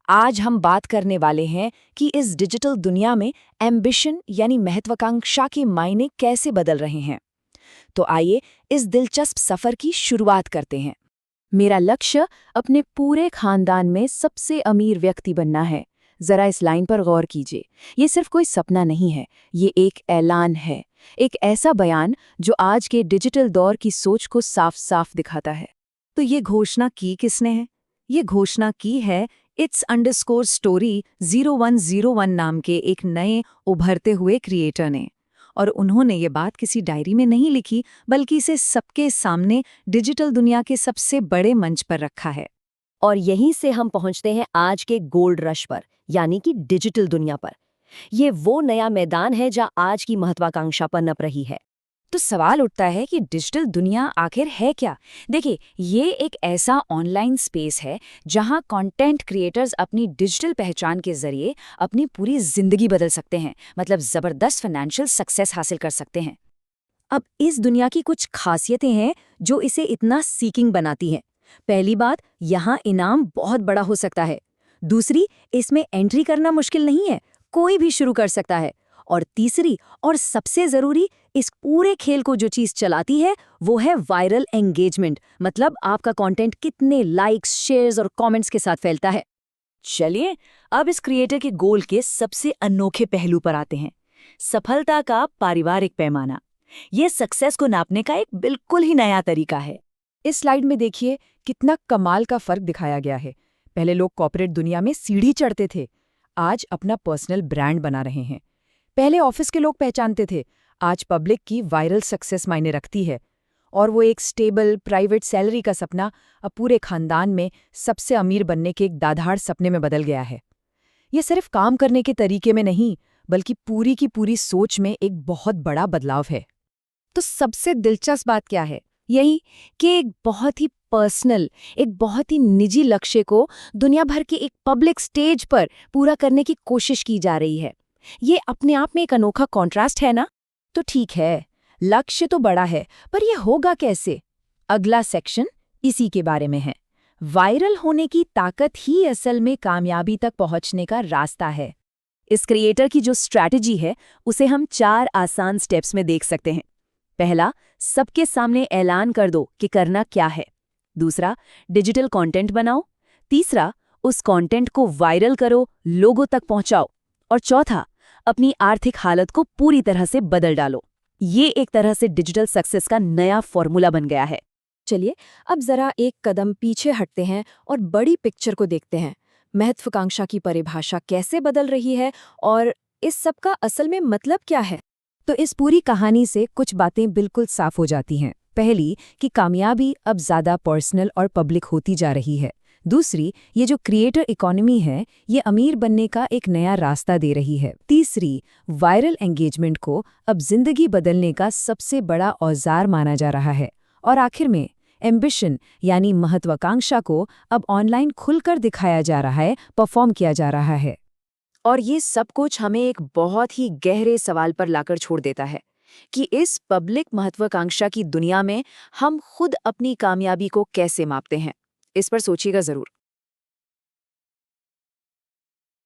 आज हम बात करने वाले हैं कि इस डिजिटल दुनिया में एम्बिशन यानी महत्वाकांक्षा के मायने कैसे बदल रहे हैं। तो आइए इस दिलचस्प सफर की शुरुआत करते हैं। मेरा लक्ष्य अपने पूरे खानदान में सबसे अमीर व्यक्ति बनना है। जरा इस लाइन पर गौर कीजिए। ये सिर्फ कोई सपना नहीं है, ये एक ऐलान है, एक ऐसा बयान जो आज के डिजिटल दौर की सोच को साफ साफ दिखाता है। तो ये घोषणा की किसने है? ये घोषणा की है it's_story 0101 नाम के एक नए उभरते हुए क्रिएटर ने। और उन्होंने ये बात किसी डायरी में नहीं लिखी, बल्कि इसे सबके सामने डिजिटल दुनिया के सबसे बड़े मंच पर रखा है। और यहीं से हम पहुंचते हैं आज के गोल्ड रश पर, यानी कि डिजिटल दुनिया पर। ये वो नया मैदान है जहां आज की महत्वाकांक्षा पनप रही है। तो सवाल उठता है कि डिजिटल दुनिया आखिर है क्या? देखिए, ये एक ऐसा ऑनलाइन स्पेस है जहां कंटेंट क्रिएटर्स अपनी डिजिटल पहचान के जरिए अपनी पूरी जिंदगी बदल सकते हैं, मतलब जबरदस्त फाइनेंशियल सक्सेस हासिल कर सकते हैं। अब इस दुनिया की कुछ खासियतें हैं जो इसे इतना सीकिंग बनाती हैं। पहली बात, यहाँ इनाम बहुत बड़ा हो सकता है। दूसरी, इसमें एंट्री करना मुश्किल नहीं है, कोई भी शुरू कर सकता है। और तीसरी और सबसे जरूरी, इस पूरे खेल को जो चीज चलाती है वो है वायरल एंगेजमेंट, मतलब आपका कंटेंट कितने लाइक्स, शेयर्स और कमेंट्स के साथ फैलता है। चलिए, अब इस क्रिएटर के गोल के सबसे अनोखे पहलू पर आते हैं। सफलता का पारिवारिक पैमाना। ये सक्सेस को नापने का एक बिल्कुल ही नया तरीका है। इस स्लाइड में देखिए कितना कमाल का फर्क दिखाया गया है। पहले लोग कॉर्पोरेट दुनिया में सीढ़ी चढ़ते थे, आज अपना पर्सनल ब्रांड बना रहे हैं। पहले ऑफिस के लोग पहचानते थे, आज पब्लिक की वायरल सक्सेस मायने रखती है। और वो एक स्टेबल प्राइवेट सैलरी का सपना अब पूरे खानदान में सबसे अमीर बनने के एक दाधाड़ सपने में बदल गया है। ये सिर्फ काम करने के तरीके में नहीं, बल्कि पूरी की पूरी सोच में एक बहुत बड़ा बदलाव है। तो सबसे दिलचस्प बात क्या है? यही कि एक बहुत ही पर्सनल, एक बहुत ही निजी लक्ष्य को दुनिया भर के एक पब्लिक स्टेज पर पूरा करने की कोशिश की जा रही है। ये अपने आप में एक अनोखा कॉन्ट्रास्ट है ना? तो ठीक है, लक्ष्य तो बड़ा है, पर यह होगा कैसे? अगला सेक्शन इसी के बारे में है। वायरल होने की ताकत ही असल में कामयाबी तक पहुंचने का रास्ता है। इस क्रिएटर की जो स्ट्रैटेजी है उसे हम 4 आसान स्टेप्स में देख सकते हैं। पहला, सबके सामने ऐलान कर दो कि करना क्या है। दूसरा, डिजिटल कंटेंट बनाओ। तीसरा, उस कंटेंट को वायरल करो, लोगों तक पहुंचाओ। और चौथा, अपनी आर्थिक हालत को पूरी तरह से बदल डालो। ये एक तरह से डिजिटल सक्सेस का नया फॉर्मूला बन गया है। चलिए अब जरा एक कदम पीछे हटते हैं और बड़ी पिक्चर को देखते हैं। महत्वाकांक्षा की परिभाषा कैसे बदल रही है और इस सब का असल में मतलब क्या है? तो इस पूरी कहानी से कुछ बातें बिल्कुल साफ हो जाती हैं। पहली, कि कामयाबी अब ज़्यादा पर्सनल और पब्लिक होती जा रही है। दूसरी, ये जो क्रिएटर इकोनॉमी है ये अमीर बनने का एक नया रास्ता दे रही है। तीसरी, वायरल एंगेजमेंट को अब जिंदगी बदलने का सबसे बड़ा औजार माना जा रहा है। और आखिर में, एम्बिशन यानी महत्वाकांक्षा को अब ऑनलाइन खुलकर दिखाया जा रहा है, परफॉर्म किया जा रहा है। और ये सब कुछ हमें एक बहुत ही गहरे सवाल पर लाकर छोड़ देता है कि इस पब्लिक महत्वाकांक्षा की दुनिया में हम खुद अपनी कामयाबी को कैसे मापते हैं। इस पर सोचिएगा जरूर।